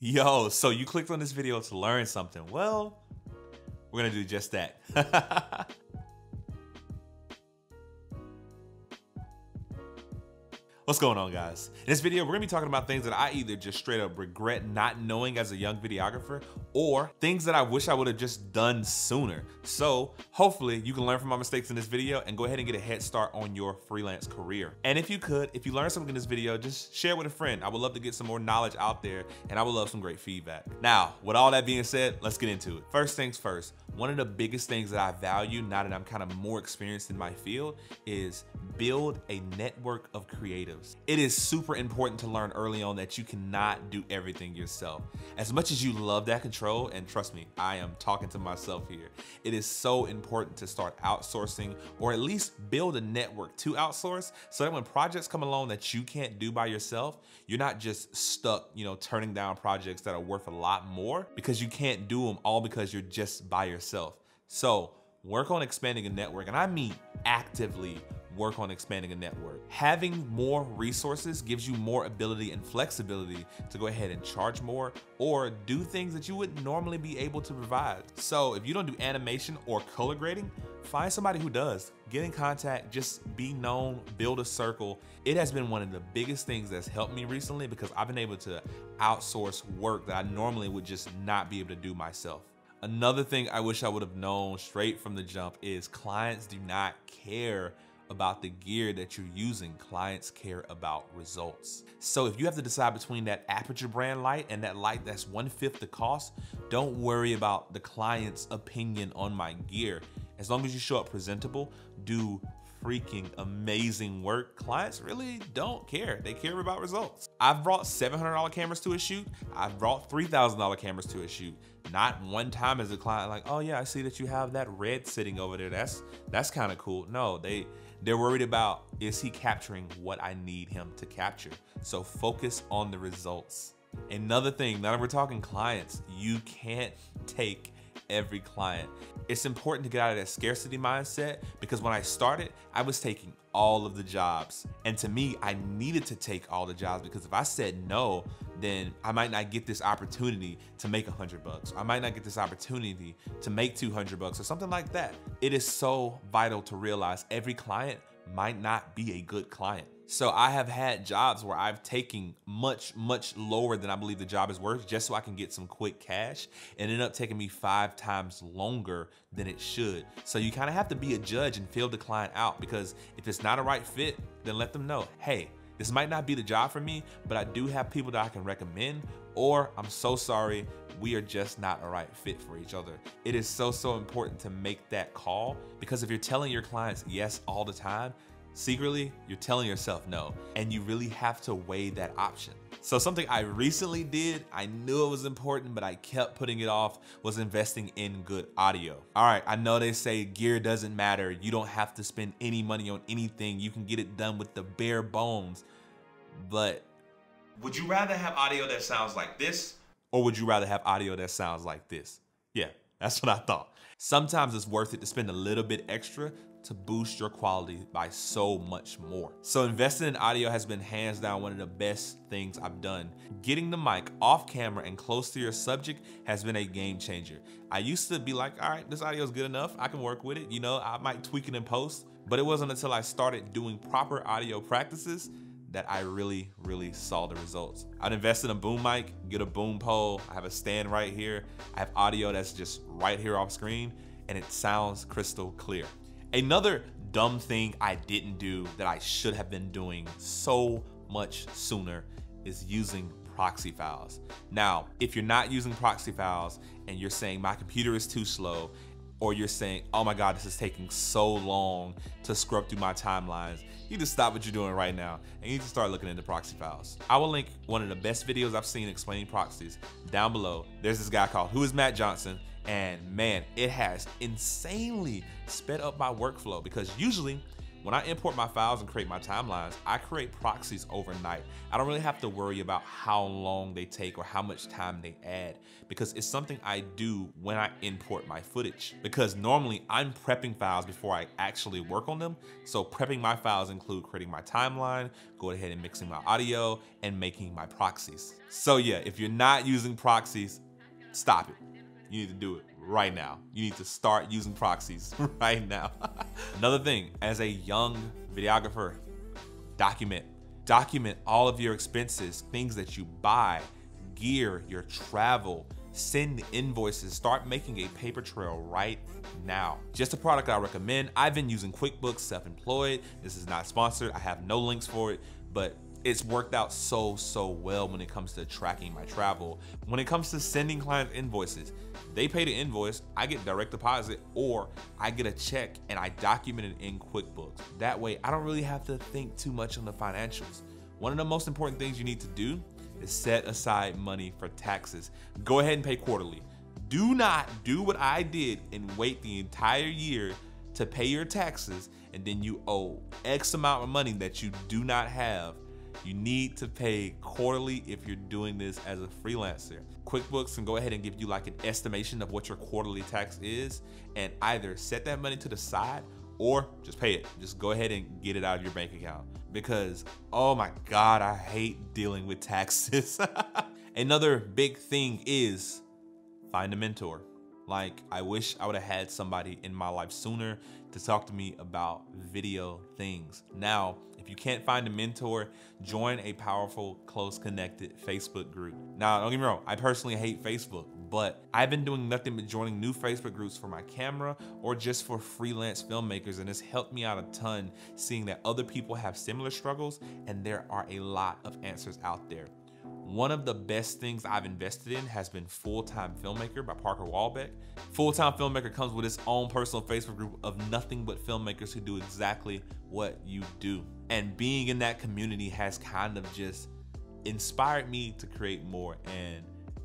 Yo, so you clicked on this video to learn something. Well, we're gonna do just that. What's going on, guys? In this video, we're gonna be talking about things that I either just straight up regret not knowing as a young videographer, or things that I wish I would have just done sooner. So hopefully you can learn from my mistakes in this video and go ahead and get a head start on your freelance career. And if you learn something in this video, just share it with a friend. I would love to get some more knowledge out there, and I would love some great feedback. Now, with all that being said, let's get into it. First things first, one of the biggest things that I value now that I'm kind of more experienced in my field is build a network of creatives. It is super important to learn early on that you cannot do everything yourself. As much as you love that control, and trust me, I am talking to myself here, it is so important to start outsourcing, or at least build a network to outsource, so that when projects come along that you can't do by yourself, you're not just stuck, turning down projects that are worth a lot more because you can't do them all because you're just by yourself. So work on expanding a network, and I mean actively work on expanding a network. Having more resources gives you more ability and flexibility to go ahead and charge more or do things that you wouldn't normally be able to provide. So if you don't do animation or color grading, find somebody who does. Get in contact, just be known, build a circle. It has been one of the biggest things that's helped me recently because I've been able to outsource work that I normally would just not be able to do myself. Another thing I wish I would have known straight from the jump is clients do not care about the gear that you're using. Clients care about results. So if you have to decide between that Aperture brand light and that light that's 1/5 the cost, don't worry about the client's opinion on my gear. As long as you show up presentable, do freaking amazing work, clients really don't care. They care about results. I've brought $700 cameras to a shoot. I've brought $3,000 cameras to a shoot. Not one time as a client like, oh yeah, I see that you have that red sitting over there. That's kind of cool. No, they're worried about, is he capturing what I need him to capture? So focus on the results. Another thing, now that we're talking clients, you can't take every client. It's important to get out of that scarcity mindset because when I started, I was taking all of the jobs. And to me, I needed to take all the jobs because if I said no, then I might not get this opportunity to make $100. I might not get this opportunity to make $200 or something like that. It is so vital to realize every client might not be a good client. So I have had jobs where I've taken much, much lower than I believe the job is worth just so I can get some quick cash, and it ended up taking me 5 times longer than it should. So you kind of have to be a judge and feel the client out, because if it's not a right fit, then let them know, hey, this might not be the job for me, but I do have people that I can recommend, or I'm so sorry, we are just not a right fit for each other. It is so, so important to make that call, because if you're telling your clients yes all the time, secretly, you're telling yourself no, and you really have to weigh that option. So something I recently did, I knew it was important, but I kept putting it off, was investing in good audio. All right, I know they say gear doesn't matter. You don't have to spend any money on anything. You can get it done with the bare bones. But would you rather have audio that sounds like this, or would you rather have audio that sounds like this? Yeah, that's what I thought. Sometimes it's worth it to spend a little bit extra to boost your quality by so much more. So investing in audio has been hands down one of the best things I've done. Getting the mic off camera and close to your subject has been a game changer. I used to be like, all right, this audio is good enough, I can work with it. I might tweak it in post, but it wasn't until I started doing proper audio practices that I really, really saw the results. I'd invest in a boom mic, get a boom pole, I have a stand right here, I have audio that's just right here off screen, and it sounds crystal clear. Another dumb thing I didn't do that I should have been doing so much sooner is using proxy files. Now, if you're not using proxy files and you're saying my computer is too slow, or you're saying, oh my God, this is taking so long to scrub through my timelines, you just stop what you're doing right now and you just start looking into proxy files. I will link one of the best videos I've seen explaining proxies down below. There's this guy called Who is Matt Johnson, and man, it has insanely sped up my workflow, because usually When I import my files and create my timelines, I create proxies overnight. I don't really have to worry about how long they take or how much time they add, because it's something I do when I import my footage. Because normally I'm prepping files before I actually work on them. So prepping my files include creating my timeline, going ahead and mixing my audio, and making my proxies. So yeah, if you're not using proxies, stop it. You need to do it right now. You need to start using proxies right now. Another thing, as a young videographer, document all of your expenses, things that you buy, gear, your travel, send invoices, start making a paper trail right now. Just a product I recommend. I've been using QuickBooks Self-Employed. This is not sponsored. I have no links for it, but it's worked out so well when it comes to tracking my travel. When it comes to sending clients invoices, they pay the invoice, I get direct deposit, or I get a check and I document it in QuickBooks. That way, I don't really have to think too much on the financials. One of the most important things you need to do is set aside money for taxes. Go ahead and pay quarterly. Do not do what I did and wait the entire year to pay your taxes, and then you owe X amount of money that you do not have. You need to pay quarterly if you're doing this as a freelancer. QuickBooks can go ahead and give you like an estimation of what your quarterly tax is, and either set that money to the side or just pay it. Just go ahead and get it out of your bank account, because oh my God, I hate dealing with taxes. Another big thing is find a mentor. Like, I wish I would have had somebody in my life sooner to talk to me about video things. Now, if you can't find a mentor, join a powerful, close connected Facebook group. Now, don't get me wrong, I personally hate Facebook, but I've been doing nothing but joining new Facebook groups for my camera or just for freelance filmmakers, and it's helped me out a ton seeing that other people have similar struggles, and there are a lot of answers out there. One of the best things I've invested in has been Full-Time Filmmaker by Parker Walbeck. Full-Time Filmmaker comes with its own personal Facebook group of nothing but filmmakers who do exactly what you do. And being in that community has kind of just inspired me to create more. And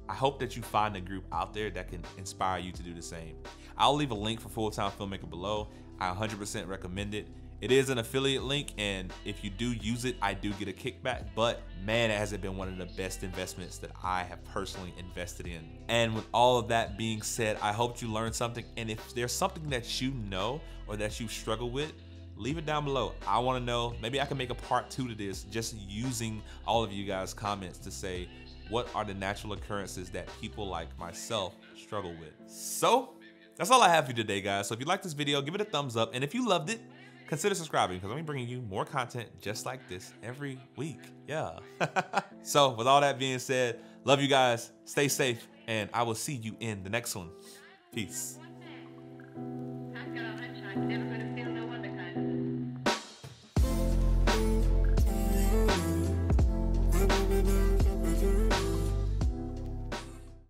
I hope that you find a group out there that can inspire you to do the same. I'll leave a link for Full-Time Filmmaker below. I 100% recommend it. It is an affiliate link, and if you do use it, I do get a kickback, but man, it hasn't been one of the best investments that I have personally invested in. And with all of that being said, I hope you learned something, and if there's something that you know or that you struggle with, leave it down below. I wanna know, maybe I can make a part 2 to this, just using all of you guys' comments to say, what are the natural occurrences that people like myself struggle with? So, that's all I have for you today, guys. So if you like this video, give it a thumbs up, and if you loved it, consider subscribing, because I'm bringing you more content just like this every week. Yeah. So with all that being said, love you guys, stay safe, and I will see you in the next one. Peace.